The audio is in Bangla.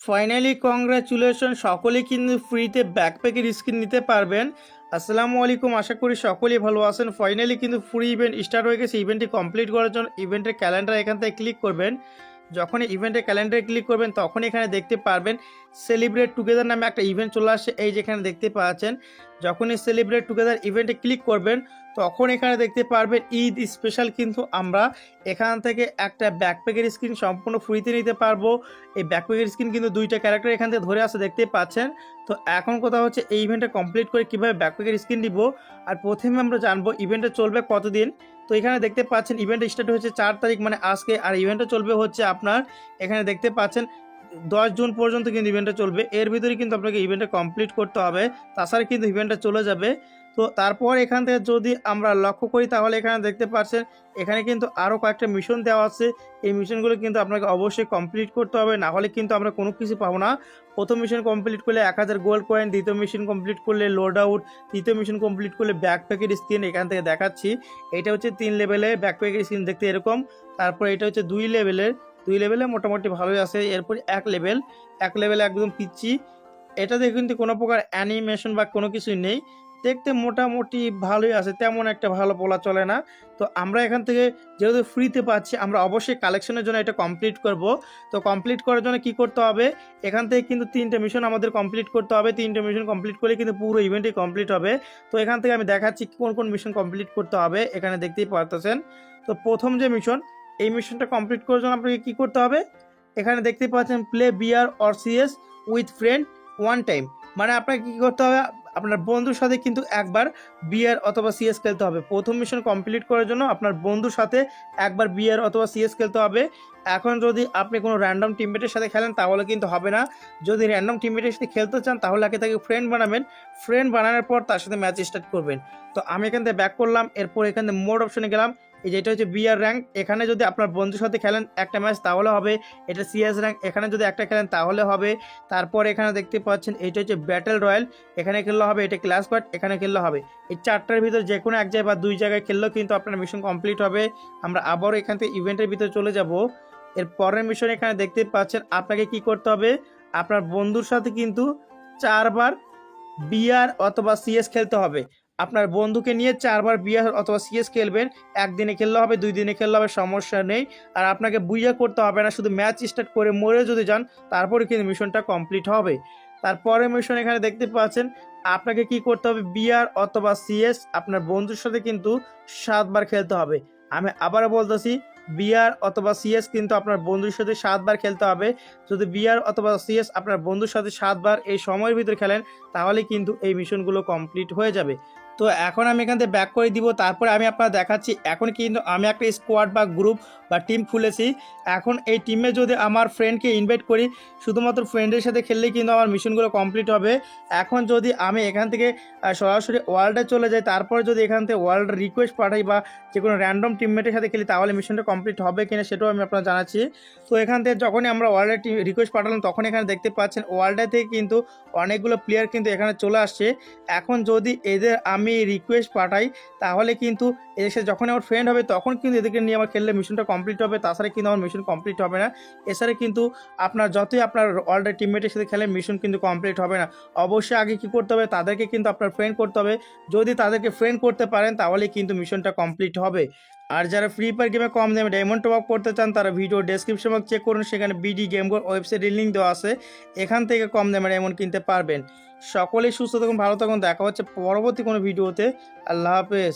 ফাইনালি কংগ্রাচুলেশন, সকলেই কিন্তু ফ্রিতে ব্যাকপ্যাকের স্কিন নিতে পারবেন। আসসালামু আলাইকুম, আশা করি সকলেই ভালো আছেন। ফাইনালি কিন্তু ফ্রি ইভেন্ট স্টার্ট হয়ে গেছে। ইভেন্টটি কমপ্লিট করার জন্য ইভেন্টের ক্যালেন্ডার এখান থেকে ক্লিক করবেন। যখন ইভেন্টের ক্যালেন্ডারে ক্লিক করবেন তখন এখানে দেখতে পারবেন সেলিব্রেট টুগেদার নামে একটা ইভেন্ট চলে আসছে। এই যেখানে দেখতে পাচ্ছেন, যখনই সেলিব্রেট টুগেদার ইভেন্টে ক্লিক করবেন তখন এখানে দেখতে পারবেন ঈদ স্পেশাল কিন্তু আমরা এখান থেকে একটা ব্যাকপ্যাকের স্কিন সম্পূর্ণ ফ্রিতে নিতে পারবো। এই ব্যাকপ্যাকের স্কিন কিন্তু দুইটা ক্যারেক্টার এখান থেকে ধরে আসতে দেখতে পাচ্ছেন। তো এখন কথা হচ্ছে এই ইভেন্টটা কমপ্লিট করে কীভাবে ব্যাকপ্যাকের স্কিন দিব। আর প্রথমে আমরা জানবো ইভেন্টটা চলবে কতদিন। তো এখানে দেখতে পাচ্ছেন ইভেন্ট স্টার্ট হয়েছে 4 তারিখ মানে আজকে, আর ইভেন্টটা চলবে হচ্ছে আপনার এখানে দেখতে পাচ্ছেন 10 জুন পর্যন্ত কিন্তু ইভেন্টটা চলবে। এর ভিতরে কিন্তু আপনাকে ইভেন্টটা কমপ্লিট করতে হবে, তাছাড়া কিন্তু ইভেন্টটা চলে যাবে। তো তারপর এখান থেকে যদি আমরা লক্ষ্য করি তাহলে এখানে দেখতে পাচ্ছেন এখানে কিন্তু আরও কয়েকটা মিশন দেওয়া আছে। এই মিশনগুলো কিন্তু আপনাকে অবশ্যই কমপ্লিট করতে হবে, না হলে কিন্তু আমরা কোনো কিছু পাবো না। প্রথম মিশন কমপ্লিট করলে 1000 গোল্ড কয়েন, দ্বিতীয় মিশন কমপ্লিট করলে লোড আউট, তৃতীয় মিশন কমপ্লিট করলে ব্যাকপ্যাকের স্কিন। এখান থেকে দেখাচ্ছি এটা হচ্ছে 3 লেভেলের ব্যাকপ্যাকের স্কিন, দেখতে এরকম। তারপর এটা হচ্ছে 2 লেভেলে মোটামুটি ভালোই আছে। এরপর 1 লেভেলে একদম পিচ্ছি। এটাতে কিন্তু কোনো প্রকার অ্যানিমেশন বা কোনো কিছুই নেই, দেখতে মোটামুটি ভালোই আছে, তেমন একটা ভালো বলা চলে না। তো আমরা এখান থেকে যেহেতু ফ্রিতে পাচ্ছি আমরা অবশ্যই কালেকশনের জন্য এটা কমপ্লিট করব। তো কমপ্লিট করার জন্য কি করতে হবে, এখান থেকে কিন্তু 3টে মিশন আমাদের কমপ্লিট করতে হবে। 3টে মিশন কমপ্লিট করলে কিন্তু পুরো ইভেন্টই কমপ্লিট হবে। তো এখান থেকে আমি দেখাচ্ছি কোন কোন মিশন কমপ্লিট করতে হবে, এখানে দেখতেই পারতেছেন। তো প্রথম যে মিশন, এই মিশনটা কমপ্লিট করার জন্য আপনাকে কী করতে হবে, এখানে দেখতে পাচ্ছেন play BR or CS with friend one time. মানে আপনাকে কী করতে হবে, আপনার বন্ধুর সাথে কিন্তু একবার বিআর অথবা সিএস খেলতে হবে। প্রথম মিশন কমপ্লিট করার জন্য আপনার বন্ধুর সাথে একবার বিআর অথবা সিএস খেলতে হবে। এখন যদি আপনি কোনো র্যান্ডম টিমমেটের সাথে খেলেন তাহলে কিন্তু হবে না। যদি র্যান্ডম টিমমেটের সাথে খেলতে চান তাহলে আগে তাকে ফ্রেন্ড বানাবেন। ফ্রেন্ড বানানোর পর তার সাথে ম্যাচ স্টার্ট করবেন। তো আমি এখান থেকে ব্যাক করলাম, এরপর এখান থেকে মোড অপশনে গেলাম। এই যেটা হচ্ছে বিআর র্যাঙ্ক, এখানে যদি আপনার বন্ধুর সাথে খেলেন একটা ম্যাচ তাহলে হবে। এটা সিএস র্যাঙ্ক, এখানে যদি একটা খেলেন তাহলে হবে। তারপর এখানে দেখতে পাচ্ছেন এটা হচ্ছে ব্যাটেল রয়্যাল, এখানে খেললে হবে। এটা ক্লাস স্কোয়াড, এখানে খেললে হবে। এই 4টার ভিতরে যে কোনো এক জায়গায় বা 2 জায়গায় খেললেও কিন্তু আপনার মিশন কমপ্লিট হবে। আমরা আবারও এখান থেকে ইভেন্টের ভিতরে চলে যাব। এর পরের মিশন এখানে দেখতে পাচ্ছেন আপনাকে কি করতে হবে, আপনার বন্ধুর সাথে কিন্তু 4বার বিআর অথবা সিএস খেলতে হবে। আপনার বন্ধুকে নিয়ে 4বার বিআর অথবা সিএস খেলবেন। একদিনে খেললে হবে, 2 দিনে খেললে হবে, সমস্যা নেই। আর আপনাকে বুইয়া করতে হবে না, শুধু ম্যাচ স্টার্ট করে মরে যদি যান তারপরে কিন্তু মিশনটা কমপ্লিট হবে। তারপরে মিশন এখানে দেখতে পাচ্ছেন আপনাকে কি করতে হবে, বিআর অথবা সিএস আপনার বন্ধুর সাথে কিন্তু 7বার খেলতে হবে। আমি আবারও বলতেছি, বিআর অথবা সিএস কিন্তু আপনার বন্ধুর সাথে 7বার খেলতে হবে। যদি বিআর অথবা সিএস আপনার বন্ধুর সাথে 7বার এই সময়ের ভিতরে খেলেন তাহলে কিন্তু এই মিশনগুলো কমপ্লিট হয়ে যাবে। তো এখন আমি এখান থেকে ব্যাক করে দিব। তারপরে আমি আপনারা দেখাচ্ছি এখন কিন্তু আমি একটা স্কোয়াড বা গ্রুপ বা টিম খুলেছি। এখন এই টিমে যদি আমার ফ্রেন্ডকে ইনভাইট করি, শুধুমাত্র ফ্রেন্ডের সাথে খেললেই কিন্তু আমার মিশনগুলো কমপ্লিট হবে। এখন যদি আমি এখান থেকে সরাসরি ওয়ার্ল্ডে চলে যাই, তারপরে যদি এখান থেকে ওয়ার্ল্ড রিকোয়েস্ট পাঠাই বা যে কোনো র্যান্ডম টিমমেটের সাথে খেলি তাহলে মিশনটা কমপ্লিট হবে কিনা সেটাও আমি আপনারা জানাচ্ছি। তো এখান থেকে যখনই আমরা ওয়ার্ল্ডে রিকোয়েস্ট পাঠালাম তখন এখানে দেখতে পাচ্ছেন ওয়ার্ল্ডে থেকে কিন্তু অনেকগুলো প্লেয়ার কিন্তু এখানে চলে আসছে। এখন যদি এদের আমি রিকোয়েস্ট পাঠাই তাহলে কিন্তু এদের সাথে যখন আমার ফ্রেন্ড হবে তখন কিন্তু এদেরকে নিয়ে আমার খেললে মিশনটা কমপ্লিট হবে, তাছাড়া কিন্তু আমার মিশন কমপ্লিট হবে না। এছাড়া কিন্তু আপনার যতই আপনার ওয়ার্ল্ডের টিমমেটের সাথে খেলেন মিশন কিন্তু কমপ্লিট হবে না। অবশ্যই আগে কি করতে হবে, তাদেরকে কিন্তু আপনার ফ্রেন্ড করতে হবে। যদি তাদেরকে ফ্রেন্ড করতে পারেন তাহলে কিন্তু মিশনটা কমপ্লিট হবে। আর যারা ফ্রি ফায়ার গেমে কম দামে ডায়মন্ড টপ আপ করতে চান তারা ভিডিও ডেসক্রিপশন বক্স চেক করুন, সেখানে বিডি গেমগোর ওয়েবসাইটের লিঙ্ক দেওয়া আছে, এখান থেকে কম দামে ডায়মন্ড কিনতে পারবেন। সকলেই সুস্থ থাকুন, ভালো থাকুন, দেখা হচ্ছে পরবর্তী কোনো ভিডিওতে। আল্লাহ হাফেজ।